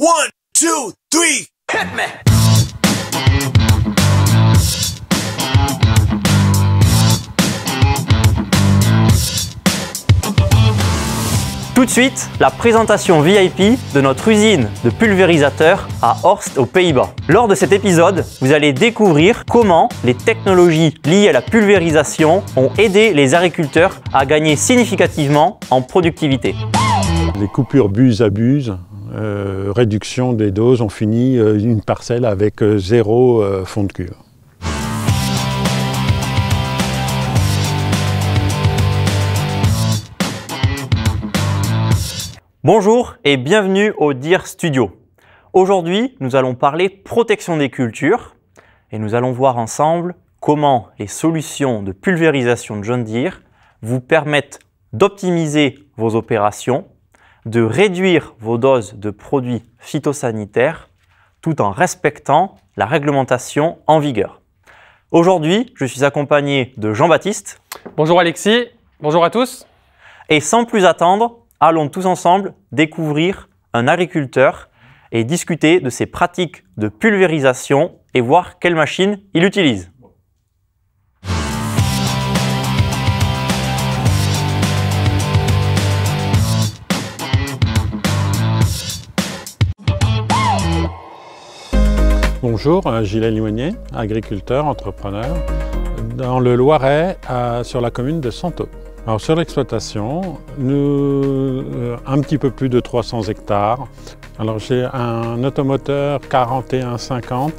1, 2, 3, hit me! Tout de suite, la présentation VIP de notre usine de pulvérisateurs à Horst aux Pays-Bas. Lors de cet épisode, vous allez découvrir comment les technologies liées à la pulvérisation ont aidé les agriculteurs à gagner significativement en productivité. Les coupures buse-abuse, réduction des doses, on finit une parcelle avec zéro fond de cuve. Bonjour et bienvenue au Deere Studio. Aujourd'hui, nous allons parler protection des cultures et nous allons voir ensemble comment les solutions de pulvérisation de John Deere vous permettent d'optimiser vos opérations, de réduire vos doses de produits phytosanitaires tout en respectant la réglementation en vigueur. Aujourd'hui, je suis accompagné de Jean-Baptiste. Bonjour Alexis, bonjour à tous. Et sans plus attendre, allons tous ensemble découvrir un agriculteur et discuter de ses pratiques de pulvérisation et voir quelle machine il utilise. Bonjour, Gilles Limoignier, agriculteur, entrepreneur, dans le Loiret, sur la commune de Santo. Alors sur l'exploitation, un petit peu plus de 300 hectares. Alors j'ai un automoteur 4150,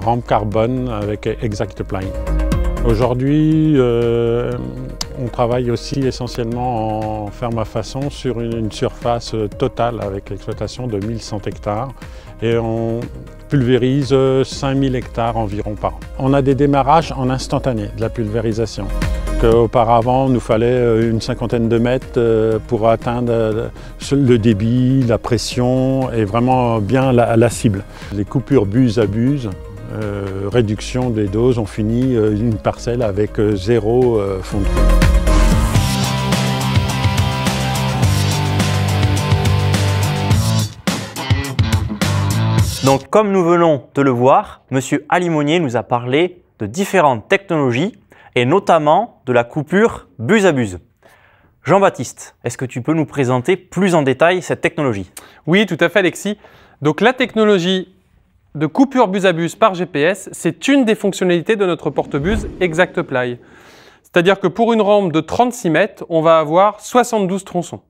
rampe carbone avec ExactPly. Aujourd'hui, on travaille aussi essentiellement en ferme à façon sur une surface totale avec l'exploitation de 1100 hectares et on pulvérise 5000 hectares environ par an. On a des démarrages en instantané de la pulvérisation. Auparavant, il nous fallait une cinquantaine de mètres pour atteindre le débit, la pression et vraiment bien la cible. Les coupures buse-abuse, réduction des doses, on finit une parcelle avec zéro fond de cuve. Donc, comme nous venons de le voir, M. Alimonier nous a parlé de différentes technologies et notamment de la coupure buse-abuse. Jean-Baptiste, est-ce que tu peux nous présenter plus en détail cette technologie? Oui, tout à fait Alexis. Donc la technologie de coupure buse-abuse par GPS, c'est une des fonctionnalités de notre porte-buse ExactPly. C'est-à-dire que pour une rampe de 36 mètres, on va avoir 72 tronçons.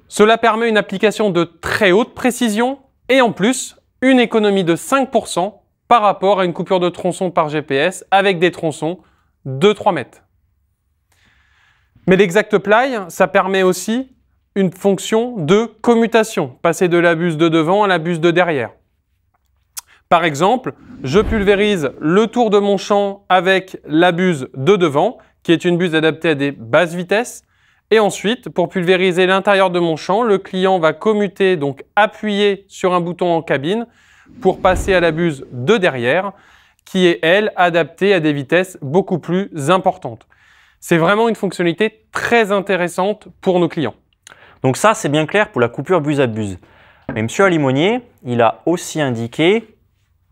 Cela permet une application de très haute précision et en plus, une économie de 5% par rapport à une coupure de tronçon par GPS avec des tronçons de 3 mètres. Mais l'ExactPly, ça permet aussi une fonction de commutation, passer de la buse de devant à la buse de derrière. Par exemple, je pulvérise le tour de mon champ avec la buse de devant, qui est une buse adaptée à des basses vitesses. Et ensuite, pour pulvériser l'intérieur de mon champ, le client va commuter, donc appuyer sur un bouton en cabine, pour passer à la buse de derrière, qui est, elle, adaptée à des vitesses beaucoup plus importantes. C'est vraiment une fonctionnalité très intéressante pour nos clients. Donc ça, c'est bien clair pour la coupure buse-abuse. Mais M. Alimonier, il a aussi indiqué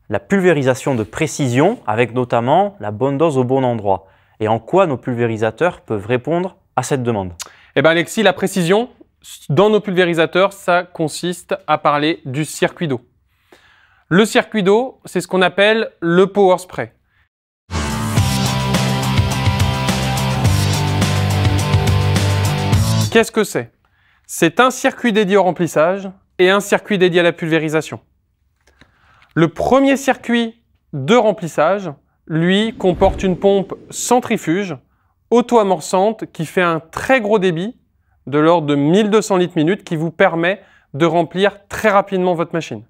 la pulvérisation de précision, avec notamment la bonne dose au bon endroit. Et en quoi nos pulvérisateurs peuvent répondre à cette demande? Eh bien Alexis, la précision, dans nos pulvérisateurs, ça consiste à parler du circuit d'eau. Le circuit d'eau, c'est ce qu'on appelle le power spray. Qu'est-ce que c'est? C'est un circuit dédié au remplissage et un circuit dédié à la pulvérisation. Le premier circuit de remplissage, lui, comporte une pompe centrifuge auto-amorçante qui fait un très gros débit de l'ordre de 1200 litres minute qui vous permet de remplir très rapidement votre machine.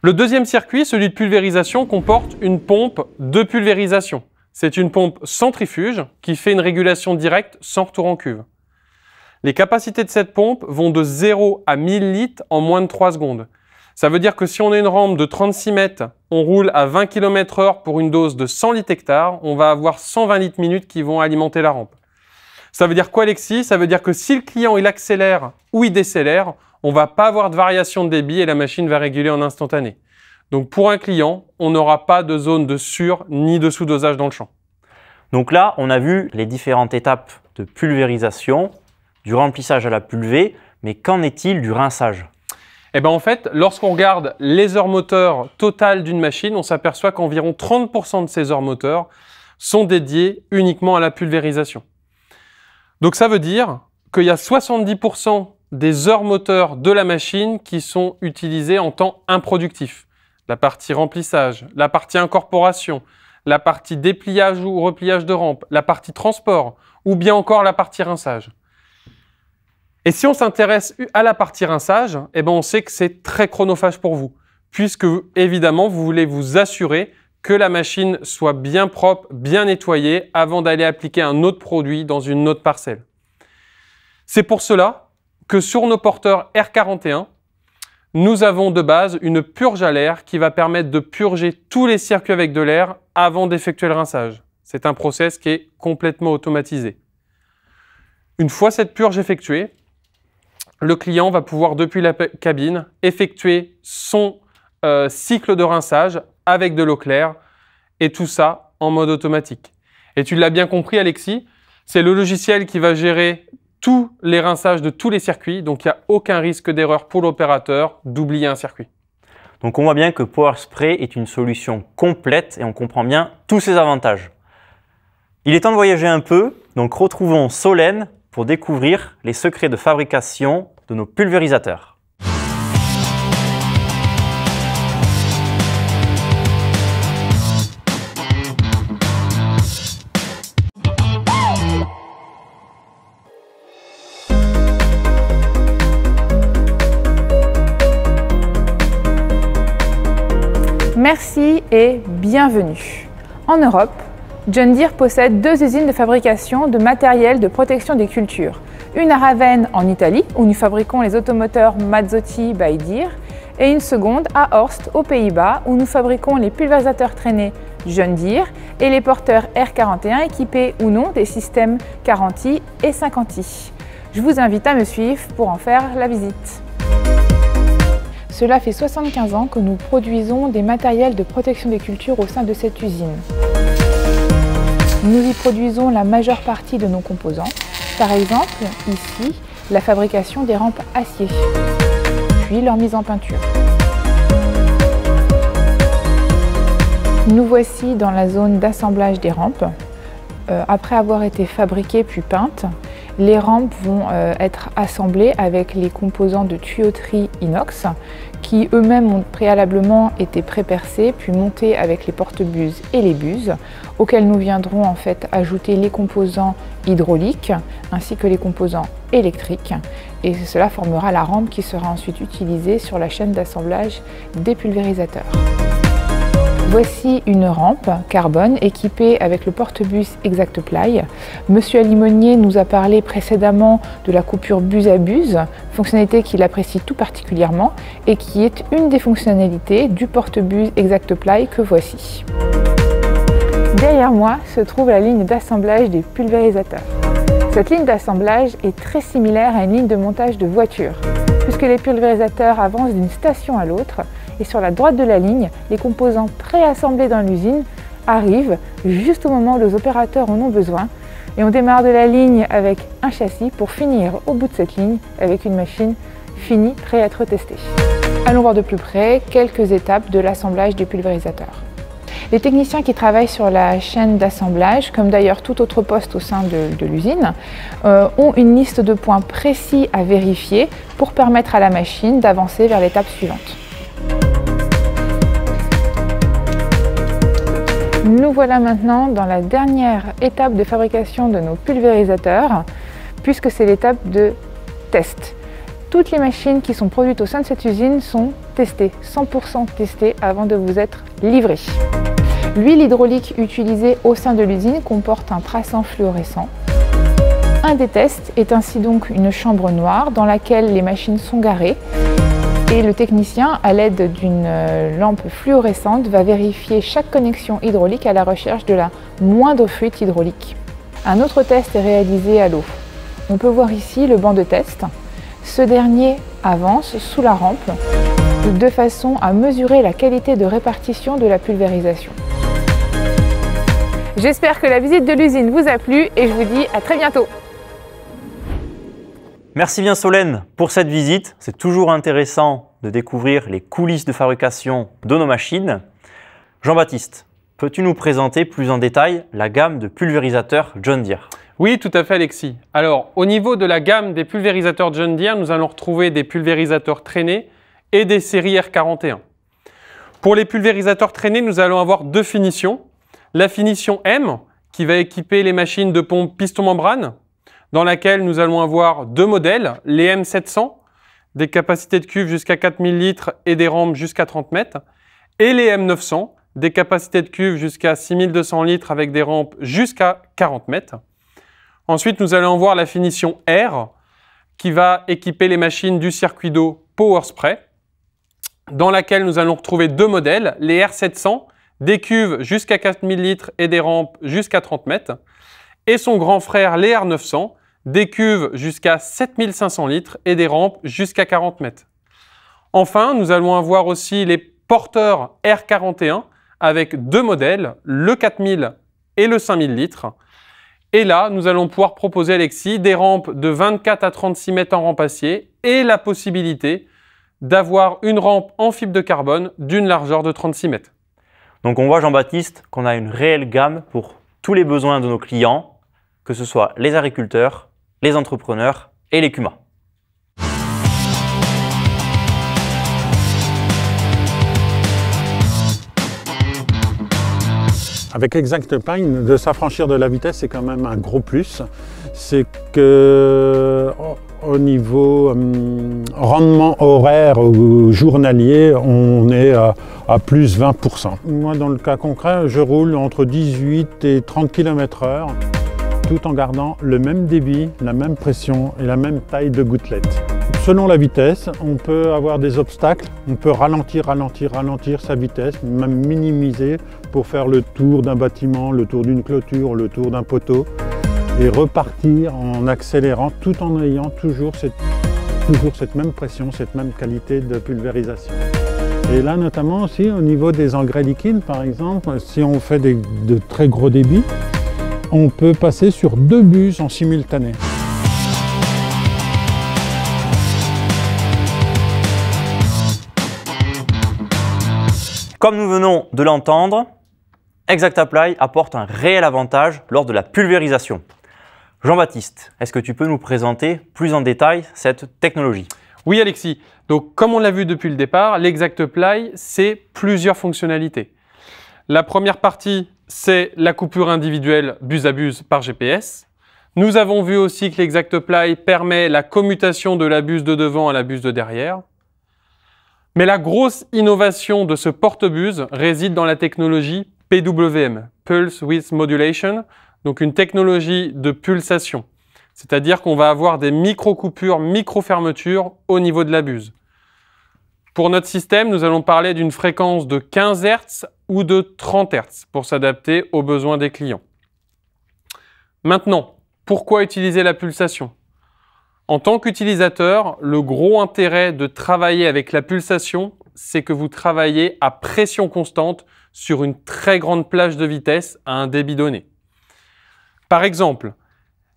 Le deuxième circuit, celui de pulvérisation, comporte une pompe de pulvérisation. C'est une pompe centrifuge qui fait une régulation directe sans retour en cuve. Les capacités de cette pompe vont de 0 à 1000 litres en moins de 3 secondes. Ça veut dire que si on a une rampe de 36 mètres, on roule à 20 km/h pour une dose de 100 litres hectare, on va avoir 120 litres minute qui vont alimenter la rampe. Ça veut dire quoi, Alexis? Ça veut dire que si le client il accélère ou il décélère, on ne va pas avoir de variation de débit et la machine va réguler en instantané. Donc pour un client, on n'aura pas de zone de sur ni de sous-dosage dans le champ. Donc là, on a vu les différentes étapes de pulvérisation, du remplissage à la pulvée, mais qu'en est-il du rinçage? Eh bien en fait, lorsqu'on regarde les heures moteurs totales d'une machine, on s'aperçoit qu'environ 30% de ces heures moteurs sont dédiées uniquement à la pulvérisation. Donc ça veut dire qu'il y a 70% des heures moteurs de la machine qui sont utilisées en temps improductif. La partie remplissage, la partie incorporation, la partie dépliage ou repliage de rampe, la partie transport ou bien encore la partie rinçage. Et si on s'intéresse à la partie rinçage, eh ben on sait que c'est très chronophage pour vous, puisque évidemment vous voulez vous assurer que la machine soit bien propre, bien nettoyée avant d'aller appliquer un autre produit dans une autre parcelle. C'est pour cela que sur nos porteurs R41, nous avons de base une purge à l'air qui va permettre de purger tous les circuits avec de l'air avant d'effectuer le rinçage. C'est un process qui est complètement automatisé. Une fois cette purge effectuée, le client va pouvoir, depuis la cabine, effectuer son cycle de rinçage avec de l'eau claire et tout ça en mode automatique. Et tu l'as bien compris, Alexis, c'est le logiciel qui va gérer tous les rinçages de tous les circuits, donc il n'y a aucun risque d'erreur pour l'opérateur d'oublier un circuit. Donc on voit bien que PowerSpray est une solution complète et on comprend bien tous ses avantages. Il est temps de voyager un peu, donc retrouvons Solène pour découvrir les secrets de fabrication de nos pulvérisateurs. Merci et bienvenue. En Europe, John Deere possède 2 usines de fabrication de matériel de protection des cultures. Une à Ravenne en Italie, où nous fabriquons les automoteurs Mazzotti by Deere, et une seconde à Horst aux Pays-Bas, où nous fabriquons les pulvérisateurs traînés John Deere et les porteurs R41 équipés ou non des systèmes 40i et 50i. Je vous invite à me suivre pour en faire la visite. Cela fait 75 ans que nous produisons des matériels de protection des cultures au sein de cette usine. Nous y produisons la majeure partie de nos composants. Par exemple, ici, la fabrication des rampes acier, puis leur mise en peinture. Nous voici dans la zone d'assemblage des rampes. Après avoir été fabriquées puis peintes, les rampes vont être assemblées avec les composants de tuyauterie inox qui eux-mêmes ont préalablement été pré-percés puis montés avec les porte-buses et les buses auxquels nous viendrons en fait ajouter les composants hydrauliques ainsi que les composants électriques et cela formera la rampe qui sera ensuite utilisée sur la chaîne d'assemblage des pulvérisateurs. Voici une rampe carbone équipée avec le porte-bus ExactPly. Monsieur Alimonier nous a parlé précédemment de la coupure buse à buse, fonctionnalité qu'il apprécie tout particulièrement et qui est une des fonctionnalités du porte-bus ExactPly que voici. Derrière moi se trouve la ligne d'assemblage des pulvérisateurs. Cette ligne d'assemblage est très similaire à une ligne de montage de voiture, puisque les pulvérisateurs avancent d'une station à l'autre et sur la droite de la ligne, les composants préassemblés dans l'usine arrivent juste au moment où les opérateurs en ont besoin et on démarre de la ligne avec un châssis pour finir au bout de cette ligne avec une machine finie, prête à être testée. Allons voir de plus près quelques étapes de l'assemblage du pulvérisateur. Les techniciens qui travaillent sur la chaîne d'assemblage, comme d'ailleurs tout autre poste au sein de l'usine, ont une liste de points précis à vérifier pour permettre à la machine d'avancer vers l'étape suivante. Nous voilà maintenant dans la dernière étape de fabrication de nos pulvérisateurs, puisque c'est l'étape de test. Toutes les machines qui sont produites au sein de cette usine sont testées, 100% testées avant de vous être livrées. L'huile hydraulique utilisée au sein de l'usine comporte un traçant fluorescent. Un des tests est ainsi donc une chambre noire dans laquelle les machines sont garées. Et le technicien, à l'aide d'une lampe fluorescente, va vérifier chaque connexion hydraulique à la recherche de la moindre fuite hydraulique. Un autre test est réalisé à l'eau. On peut voir ici le banc de test. Ce dernier avance sous la rampe de façon à mesurer la qualité de répartition de la pulvérisation. J'espère que la visite de l'usine vous a plu et je vous dis à très bientôt. Merci bien Solène pour cette visite. C'est toujours intéressant de découvrir les coulisses de fabrication de nos machines. Jean-Baptiste, peux-tu nous présenter plus en détail la gamme de pulvérisateurs John Deere? Oui, tout à fait Alexis. Alors, au niveau de la gamme des pulvérisateurs John Deere, nous allons retrouver des pulvérisateurs traînés et des séries R41. Pour les pulvérisateurs traînés, nous allons avoir deux finitions. La finition M, qui va équiper les machines de pompe piston-membrane, dans laquelle nous allons avoir deux modèles, les M700, des capacités de cuve jusqu'à 4000 litres et des rampes jusqu'à 30 mètres, et les M900, des capacités de cuve jusqu'à 6200 litres avec des rampes jusqu'à 40 mètres. Ensuite, nous allons voir la finition R, qui va équiper les machines du circuit d'eau Power Spray, dans laquelle nous allons retrouver deux modèles, les R700, des cuves jusqu'à 4000 litres et des rampes jusqu'à 30 mètres, et son grand frère, les R900, des cuves jusqu'à 7500 litres et des rampes jusqu'à 40 mètres. Enfin, nous allons avoir aussi les porteurs R41 avec deux modèles, le 4000 et le 5000 litres. Et là, nous allons pouvoir proposer, Alexis, des rampes de 24 à 36 mètres en rampe acier et la possibilité d'avoir une rampe en fibre de carbone d'une largeur de 36 mètres. Donc on voit Jean-Baptiste qu'on a une réelle gamme pour tous les besoins de nos clients, que ce soit les agriculteurs, les entrepreneurs et les CUMA. Avec ExactPly, de s'affranchir de la vitesse, c'est quand même un gros plus. C'est que au niveau rendement horaire ou journalier, on est à plus 20%. Moi, dans le cas concret, je roule entre 18 et 30 km/h, tout en gardant le même débit, la même pression et la même taille de gouttelette. Selon la vitesse, on peut avoir des obstacles, on peut ralentir sa vitesse, même minimiser pour faire le tour d'un bâtiment, le tour d'une clôture, le tour d'un poteau et repartir en accélérant tout en ayant toujours cette même pression, cette même qualité de pulvérisation. Et là notamment aussi au niveau des engrais liquides par exemple, si on fait de très gros débits, on peut passer sur deux buses en simultané. Comme nous venons de l'entendre, ExactPly apporte un réel avantage lors de la pulvérisation. Jean-Baptiste, est-ce que tu peux nous présenter plus en détail cette technologie? Oui Alexis, donc comme on l'a vu depuis le départ, l'ExactPly, c'est plusieurs fonctionnalités. La première partie, c'est la coupure individuelle buse à buse par GPS. Nous avons vu aussi que l'ExactPly permet la commutation de la buse de devant à la buse de derrière. Mais la grosse innovation de ce porte-buse réside dans la technologie PWM, Pulse Width Modulation, donc une technologie de pulsation. C'est-à-dire qu'on va avoir des micro-coupures, micro-fermetures au niveau de la buse. Pour notre système, nous allons parler d'une fréquence de 15 Hz ou de 30 Hz pour s'adapter aux besoins des clients. Maintenant, pourquoi utiliser la pulsation ? En tant qu'utilisateur, le gros intérêt de travailler avec la pulsation, c'est que vous travaillez à pression constante sur une très grande plage de vitesse à un débit donné. Par exemple,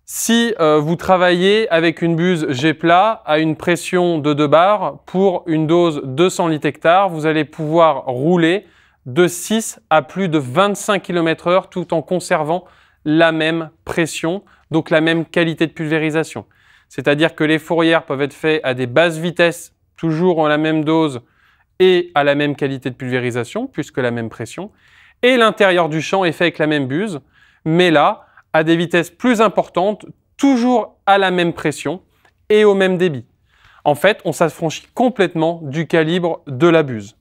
si vous travaillez avec une buse G-plat à une pression de 2 bars pour une dose 200 litres hectare, vous allez pouvoir rouler de 6 à plus de 25 km/h tout en conservant la même pression, donc la même qualité de pulvérisation. C'est-à-dire que les fourrières peuvent être faites à des basses vitesses, toujours en la même dose et à la même qualité de pulvérisation, puisque la même pression. Et l'intérieur du champ est fait avec la même buse, mais là, à des vitesses plus importantes, toujours à la même pression et au même débit. En fait, on s'affranchit complètement du calibre de la buse.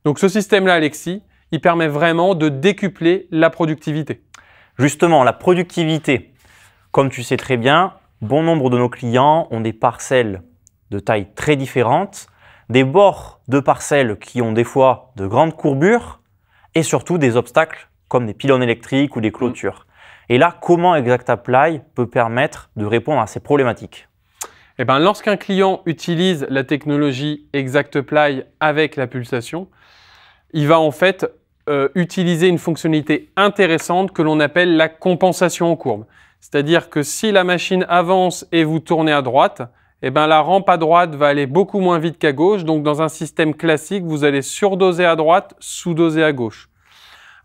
Donc ce système-là, Alexis, il permet vraiment de décupler la productivité. Justement, la productivité, comme tu sais très bien, bon nombre de nos clients ont des parcelles de tailles très différentes, des bords de parcelles qui ont des fois de grandes courbures et surtout des obstacles comme des pylônes électriques ou des clôtures. Et là, comment ExactApply peut permettre de répondre à ces problématiques? Eh bien, lorsqu'un client utilise la technologie ExactApply avec la pulsation, il va en fait utiliser une fonctionnalité intéressante que l'on appelle la compensation en courbe. C'est-à-dire que si la machine avance et vous tournez à droite, eh bien, la rampe à droite va aller beaucoup moins vite qu'à gauche. Donc, dans un système classique, vous allez surdoser à droite, sous-doser à gauche.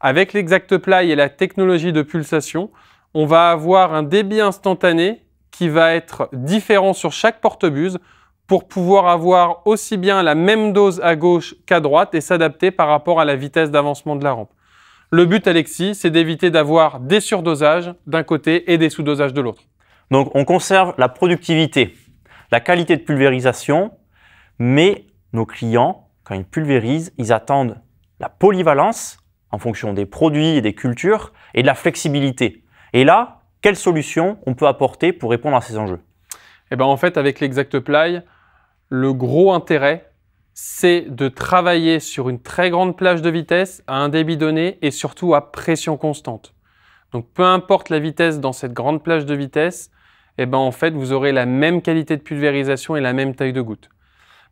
Avec l'ExactApply et la technologie de pulsation, on va avoir un débit instantané qui va être différent sur chaque porte-buse pour pouvoir avoir aussi bien la même dose à gauche qu'à droite et s'adapter par rapport à la vitesse d'avancement de la rampe. Le but, Alexis, c'est d'éviter d'avoir des surdosages d'un côté et des sous-dosages de l'autre. Donc, on conserve la productivité, la qualité de pulvérisation, mais nos clients, quand ils pulvérisent, ils attendent la polyvalence en fonction des produits et des cultures et de la flexibilité. Et là, quelle solution on peut apporter pour répondre à ces enjeux? Eh bien, en fait, avec l'ExactApply, le gros intérêt, c'est de travailler sur une très grande plage de vitesse à un débit donné et surtout à pression constante. Donc, peu importe la vitesse dans cette grande plage de vitesse, eh ben, en fait, vous aurez la même qualité de pulvérisation et la même taille de goutte.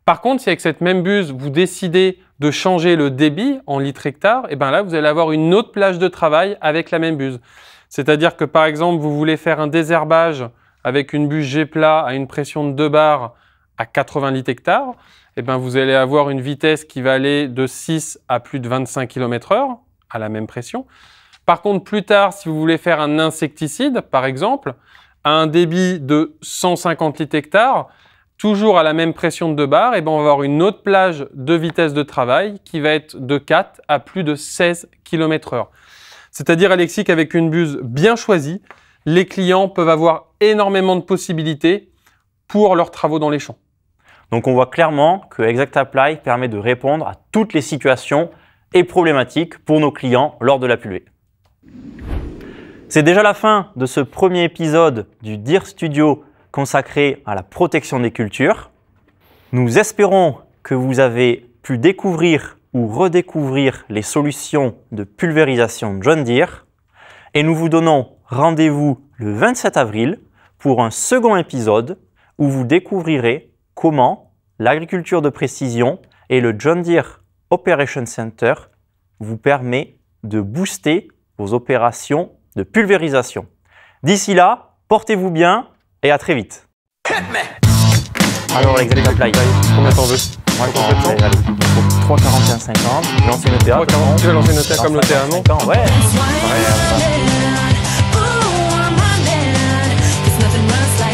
Par contre, si avec cette même buse, vous décidez de changer le débit en litres hectares, eh ben là, vous allez avoir une autre plage de travail avec la même buse. C'est-à-dire que, par exemple, vous voulez faire un désherbage avec une buse G-plat à une pression de 2 bars à 80 litres hectares, eh ben, vous allez avoir une vitesse qui va aller de 6 à plus de 25 km/h à la même pression. Par contre, plus tard, si vous voulez faire un insecticide, par exemple, à un débit de 150 litres hectares, toujours à la même pression de 2 bars, eh ben, on va avoir une autre plage de vitesse de travail qui va être de 4 à plus de 16 km/h. C'est-à-dire, Alexis, qu'avec une buse bien choisie, les clients peuvent avoir énormément de possibilités pour leurs travaux dans les champs. Donc on voit clairement que ExactApply permet de répondre à toutes les situations et problématiques pour nos clients lors de la pulvée. C'est déjà la fin de ce premier épisode du Deer Studio consacré à la protection des cultures. Nous espérons que vous avez pu découvrir ou redécouvrir les solutions de pulvérisation John Deere et nous vous donnons rendez-vous le 27 avril pour un second épisode où vous découvrirez comment l'agriculture de précision et le John Deere Operation Center vous permet de booster vos opérations de pulvérisation. D'ici là, portez-vous bien et à très vite. Alors l'ExactApply, Combien t'en veux? moi allez, 3,41,50. J'ai lancé une OTA. Tu vas lancer une OTA comme l'OTA, non? Ouais. Ooh, I'm running. 'Cause nothing runs like